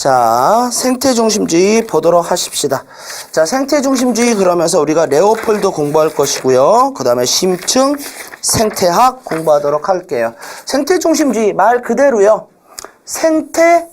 자, 생태중심주의 보도록 하십시다. 자, 생태중심주의 그러면서 우리가 레오폴드 공부할 것이고요. 그 다음에 심층 생태학 공부하도록 할게요. 생태중심주의 말 그대로요. 생태계를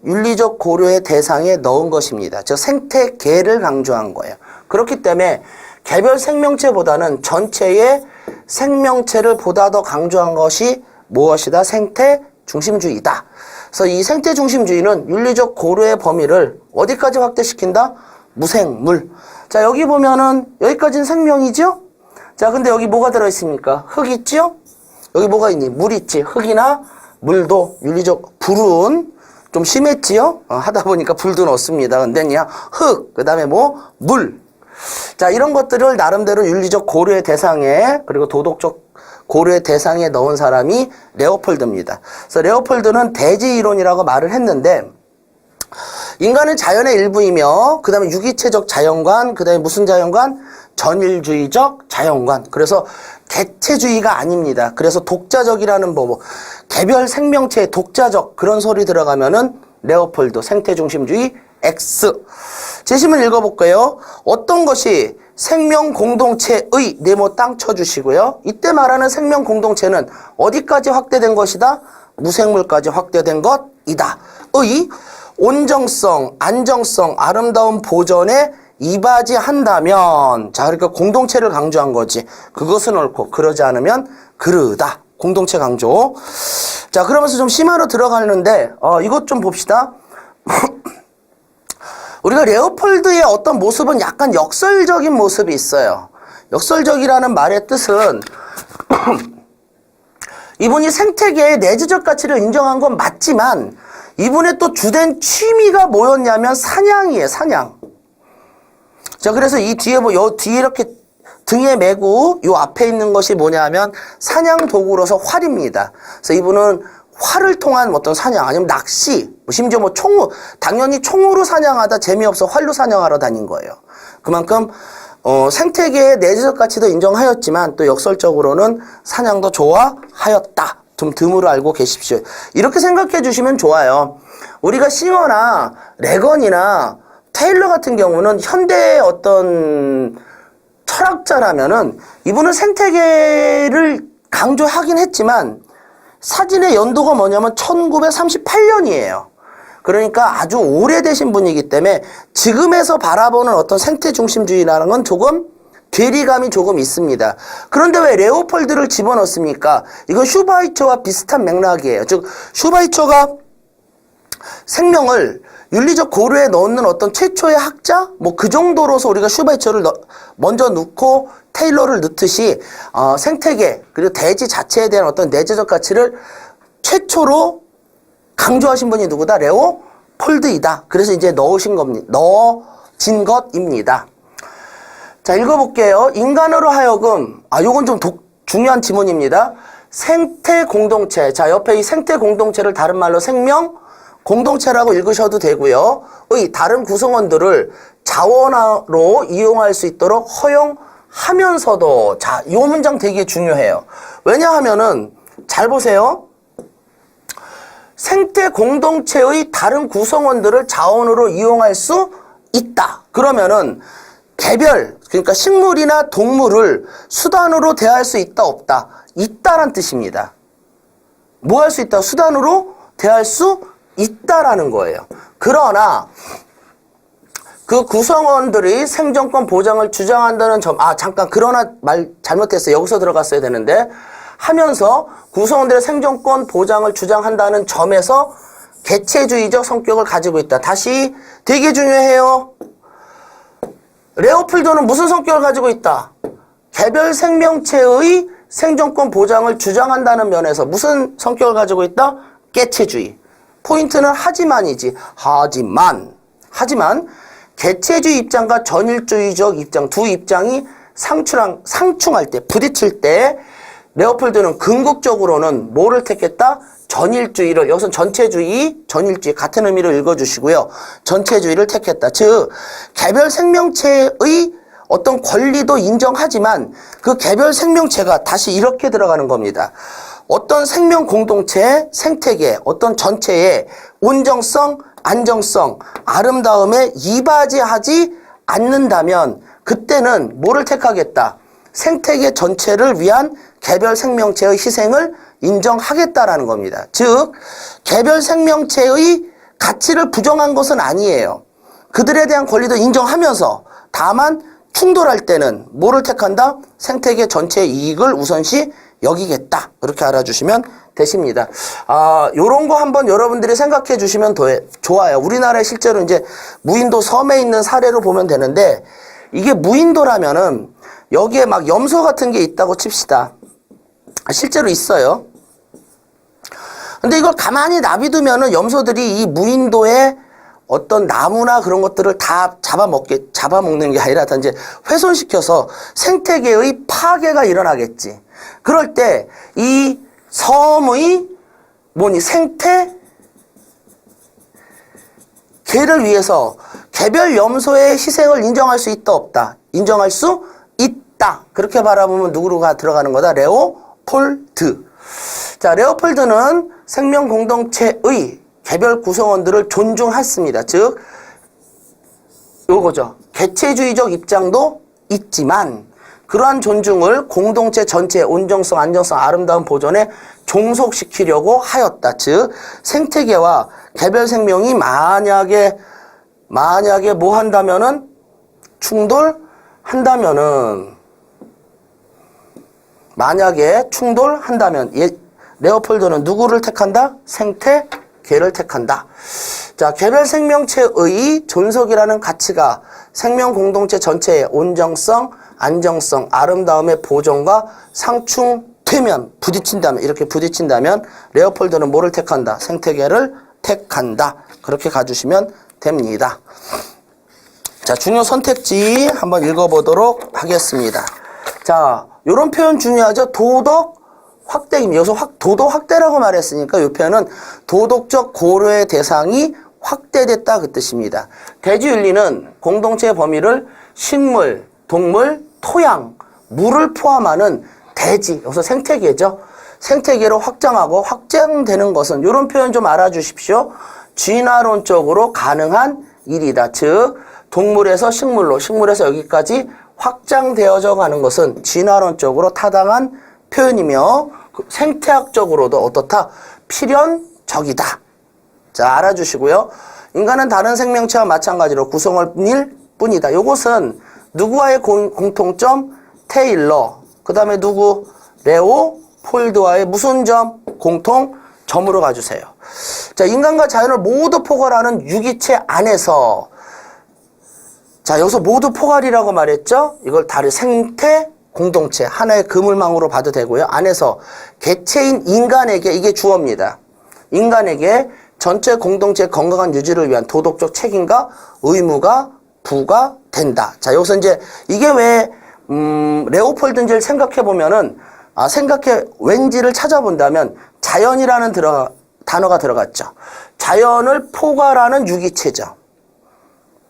윤리적 고려의 대상에 넣은 것입니다. 즉 생태계를 강조한 거예요. 그렇기 때문에 개별 생명체보다는 전체의 생명체를 보다 더 강조한 것이 무엇이다? 생태중심주의다. 그래서 이 생태중심주의는 윤리적 고려의 범위를 어디까지 확대시킨다? 무생물. 자, 여기 보면은 여기까지는 생명이죠? 자, 근데 여기 뭐가 들어있습니까? 흙 있죠? 여기 뭐가 있니? 물 있지? 흙이나 물도 윤리적 불은 좀 심했지요? 하다 보니까 불도 넣습니다. 근데 그냥 흙, 그 다음에 물. 자, 이런 것들을 나름대로 윤리적 고려의 대상에, 그리고 도덕적 고려의 대상에 넣은 사람이 레오폴드입니다. 그래서 레오폴드는 대지 이론이라고 말을 했는데, 인간은 자연의 일부이며, 그 다음에 유기체적 자연관, 그 다음에 무슨 자연관? 전일주의적 자연관. 그래서 개체주의가 아닙니다. 그래서 독자적이라는 개별 생명체의 독자적 그런 소리 들어가면은 레오폴드 생태중심주의 X. 제시문 읽어볼까요? 어떤 것이 생명 공동체의 네모 땅 쳐주시고요. 이때 말하는 생명 공동체는 어디까지 확대된 것이다? 무생물까지 확대된 것이다. 의 온정성, 안정성, 아름다운 보존에 이바지한다면, 자, 그러니까 공동체를 강조한 거지. 그것은 옳고 그러지 않으면 그르다. 공동체 강조. 자, 그러면서 좀 심화로 들어가는데 이것 좀 봅시다. 우리가 레오폴드의 어떤 모습은 약간 역설적인 모습이 있어요. 역설적이라는 말의 뜻은 이분이 생태계의 내재적 가치를 인정한 건 맞지만 이분의 또 주된 취미가 뭐였냐면 사냥이에요. 사냥. 자, 그래서 이 뒤에 요 뒤에 이렇게 등에 메고 요 앞에 있는 것이 뭐냐면 사냥 도구로서 활입니다. 그래서 이분은 활을 통한 어떤 사냥, 아니면 낚시, 심지어 총으로, 당연히 총으로 사냥하다 재미없어 활로 사냥하러 다닌 거예요. 그만큼, 생태계의 내재적 가치도 인정하였지만 또 역설적으로는 사냥도 좋아하였다. 좀 드물어 알고 계십시오. 이렇게 생각해 주시면 좋아요. 우리가 싱어나 레건이나 테일러 같은 경우는 현대의 어떤 철학자라면은 이분은 생태계를 강조하긴 했지만 사진의 연도가 뭐냐면 1938년이에요. 그러니까 아주 오래되신 분이기 때문에 지금에서 바라보는 어떤 생태중심주의라는 건 조금 괴리감이 조금 있습니다. 그런데 왜 레오폴드를 집어넣습니까? 이건 슈바이처와 비슷한 맥락이에요. 즉 슈바이처가 생명을 윤리적 고려에 넣는 어떤 최초의 학자? 그 정도로서 우리가 슈바이처를 먼저 넣고 테일러를 넣듯이 생태계 그리고 대지 자체에 대한 어떤 내재적 가치를 최초로 강조하신 분이 누구다? 레오폴드이다. 그래서 이제 넣어진 것입니다. 자, 읽어볼게요. 인간으로 하여금, 요건 좀 중요한 지문입니다. 생태 공동체. 자, 옆에 이 생태 공동체를 다른 말로 생명 공동체라고 읽으셔도 되고요. 의 다른 구성원들을 자원으로 이용할 수 있도록 허용하면서도, 자, 이 문장 되게 중요해요. 왜냐하면은 잘 보세요. 생태 공동체의 다른 구성원들을 자원으로 이용할 수 있다. 그러면은 개별, 그러니까 식물이나 동물을 수단으로 대할 수 있다, 없다? 있다란 뜻입니다. 뭐 할 수 있다? 수단으로 대할 수 있다라는 거예요. 그러나 그 구성원들이 생존권 보장을 주장한다는 점, 잠깐, 그러나 말 잘못했어요. 여기서 들어갔어야 되는데, 하면서 구성원들의 생존권 보장을 주장한다는 점에서 개체주의적 성격을 가지고 있다. 다시 되게 중요해요. 레오폴드는 무슨 성격을 가지고 있다? 개별 생명체의 생존권 보장을 주장한다는 면에서 무슨 성격을 가지고 있다? 개체주의. 포인트는 하지만이지. 하지만 개체주의 입장과 전일주의적 입장 두 입장이 상충할 때, 부딪힐 때 레오폴드는 궁극적으로는 뭐를 택했다? 전일주의를, 여기서 전체주의, 전일주의 같은 의미로 읽어주시고요. 전체주의를 택했다. 즉 개별 생명체의 어떤 권리도 인정하지만 그 개별 생명체가 다시 이렇게 들어가는 겁니다. 어떤 생명 공동체, 생태계, 어떤 전체의 온정성, 안정성, 아름다움에 이바지하지 않는다면 그때는 뭐를 택하겠다? 생태계 전체를 위한 개별 생명체의 희생을 인정하겠다라는 겁니다. 즉, 개별 생명체의 가치를 부정한 것은 아니에요. 그들에 대한 권리도 인정하면서 다만 충돌할 때는 뭐를 택한다? 생태계 전체의 이익을 우선시 여기겠다. 그렇게 알아주시면 되십니다. 요런 거 한번 여러분들이 생각해 주시면 좋아요. 우리나라에 실제로 이제 무인도 섬에 있는 사례로 보면 되는데, 이게 무인도라면은 여기에 막 염소 같은 게 있다고 칩시다. 실제로 있어요. 근데 이걸 가만히 놔두면은 염소들이 이 무인도에 어떤 나무나 그런 것들을 다 잡아먹는 게 아니라 이제 훼손시켜서 생태계의 파괴가 일어나겠지. 그럴 때 이 섬의 생태계를 위해서 개별 염소의 희생을 인정할 수 있다 없다? 인정할 수 있다. 그렇게 바라보면 누구가 들어가는 거다? 레오폴드. 자, 레오폴드는 생명 공동체의 개별 구성원들을 존중했습니다. 즉, 요거죠. 개체주의적 입장도 있지만 그러한 존중을 공동체 전체의 온정성, 안정성, 아름다운 보존에 종속시키려고 하였다. 즉, 생태계와 개별 생명이 만약에 뭐 한다면은 충돌한다면은 레오폴드는 누구를 택한다? 생태계를 택한다. 자, 개별 생명체의 존속이라는 가치가 생명 공동체 전체의 온정성, 안정성, 아름다움의 보존과 이렇게 부딪힌다면 레오폴드는 뭐를 택한다? 생태계를 택한다. 그렇게 가주시면 됩니다. 자, 중요 선택지 한번 읽어보도록 하겠습니다. 자, 요런 표현 중요하죠. 도덕 확대입니다. 여기서 도덕 확대라고 말했으니까 이 표현은 도덕적 고려의 대상이 확대됐다 그 뜻입니다. 대지윤리는 공동체의 범위를 식물, 동물, 토양, 물을 포함하는 대지, 여기서 생태계죠. 생태계로 확장하고 확장되는 것은 이런 표현 좀 알아주십시오. 진화론적으로 가능한 일이다. 즉 동물에서 식물로, 식물에서 여기까지 확장되어져 가는 것은 진화론적으로 타당한 표현이며 생태학적으로도 어떻다? 필연적이다. 자, 알아주시고요. 인간은 다른 생명체와 마찬가지로 구성원일 뿐이다. 요것은 누구와의 공통점? 테일러. 그 다음에 누구? 레오폴드와의 무슨 점? 공통점으로 가주세요. 자, 인간과 자연을 모두 포괄하는 유기체 안에서, 자, 여기서 모두 포괄이라고 말했죠? 이걸 다른 생태 공동체, 하나의 그물망으로 봐도 되고요. 안에서 개체인 인간에게, 이게 주어입니다. 인간에게 전체 공동체의 건강한 유지를 위한 도덕적 책임과 의무가 부과된다. 자, 여기서 이제 이게 왜 레오폴드인지를 생각해보면은, 왠지를 찾아본다면 자연이라는 단어가 들어갔죠. 자연을 포괄하는 유기체죠.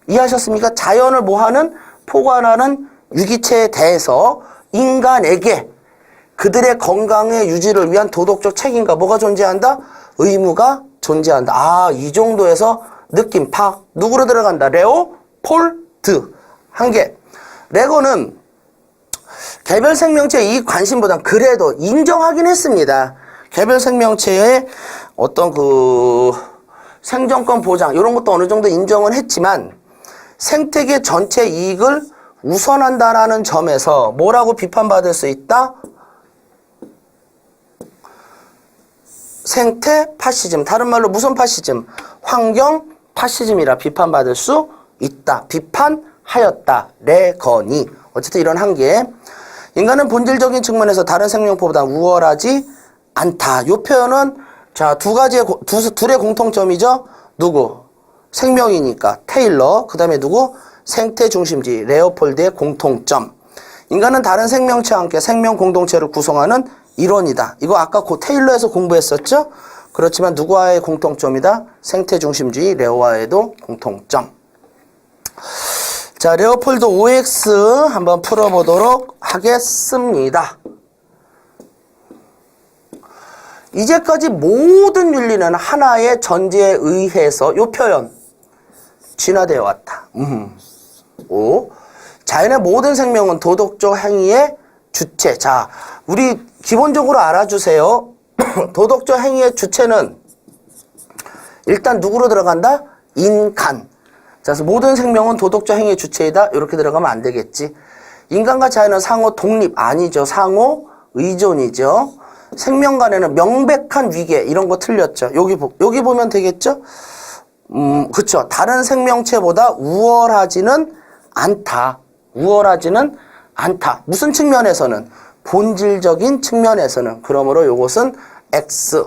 이해하셨습니까? 자연을 뭐하는? 포괄하는 유기체에 대해서 인간에게 그들의 건강의 유지를 위한 도덕적 책임과 뭐가 존재한다? 의무가 존재한다. 이 정도에서 느낌 파악. 누구로 들어간다? 레오폴드. 한 개. 레고는 개별 생명체의 이익 관심보단 그래도 인정하긴 했습니다. 개별 생명체의 어떤 생존권 보장 이런 것도 어느 정도 인정은 했지만 생태계 전체 이익을 우선한다라는 점에서 뭐라고 비판받을 수 있다? 생태 파시즘. 다른 말로 무슨 파시즘? 환경 파시즘이라 비판받을 수 있다. 비판하였다. 레건이. 어쨌든 이런 한계. 인간은 본질적인 측면에서 다른 생명포보다 우월하지 않다. 이 표현은 자, 둘의 공통점이죠. 누구? 생명이니까 테일러. 그 다음에 누구? 생태 중심주의 레오폴드의 공통점. 인간은 다른 생명체와 함께 생명 공동체를 구성하는 일원이다. 이거 아까 테일러에서 공부했었죠? 그렇지만 누구와의 공통점이다? 생태 중심주의 레오와의도 공통점. 자, 레오폴드 OX 한번 풀어보도록 하겠습니다. 이제까지 모든 윤리는 하나의 전제에 의해서 요 표현 진화되어 왔다. 5. 자연의 모든 생명은 도덕적 행위의 주체. 자, 우리 기본적으로 알아주세요. 도덕적 행위의 주체는 일단 누구로 들어간다? 인간. 자, 그래서 모든 생명은 도덕적 행위의 주체이다. 이렇게 들어가면 안 되겠지. 인간과 자연은 상호 독립 아니죠. 상호 의존이죠. 생명 간에는 명백한 위계 이런 거 틀렸죠. 여기 보면 되겠죠? 그쵸. 다른 생명체보다 우월하지는 않다. 우월하지는 않다. 무슨 측면에서는? 본질적인 측면에서는. 그러므로 이것은 X.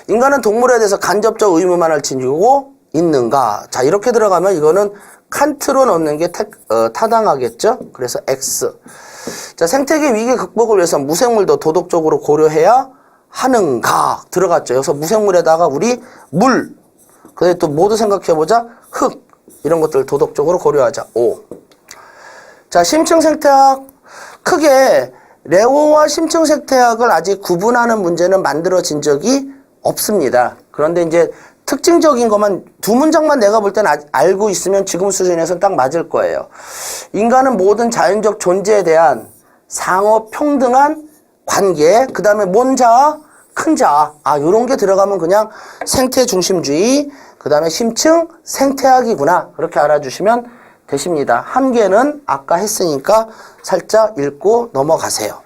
인간은 동물에 대해서 간접적 의무만을 지니고 있는가? 자, 이렇게 들어가면 이거는 칸트로 넣는 게 타당하겠죠? 그래서 X. 자, 생태계 위기 극복을 위해서 무생물도 도덕적으로 고려해야 하는가? 들어갔죠. 여기서 무생물에다가 우리 물. 근데 또 모두 생각해보자. 흙. 이런 것들 도덕적으로 고려하자. 5. 자, 심층 생태학. 크게 레오와 심층 생태학을 아직 구분하는 문제는 만들어진 적이 없습니다. 그런데 이제 특징적인 것만 두 문장만 내가 볼 때는 알고 있으면 지금 수준에서는 딱 맞을 거예요. 인간은 모든 자연적 존재에 대한 상호 평등한 관계, 그 다음에 뭔 자? 큰 자. 아, 요런 게 들어가면 그냥 생태 중심주의, 그 다음에 심층 생태학이구나. 그렇게 알아주시면 되십니다. 한계는 아까 했으니까 살짝 읽고 넘어가세요.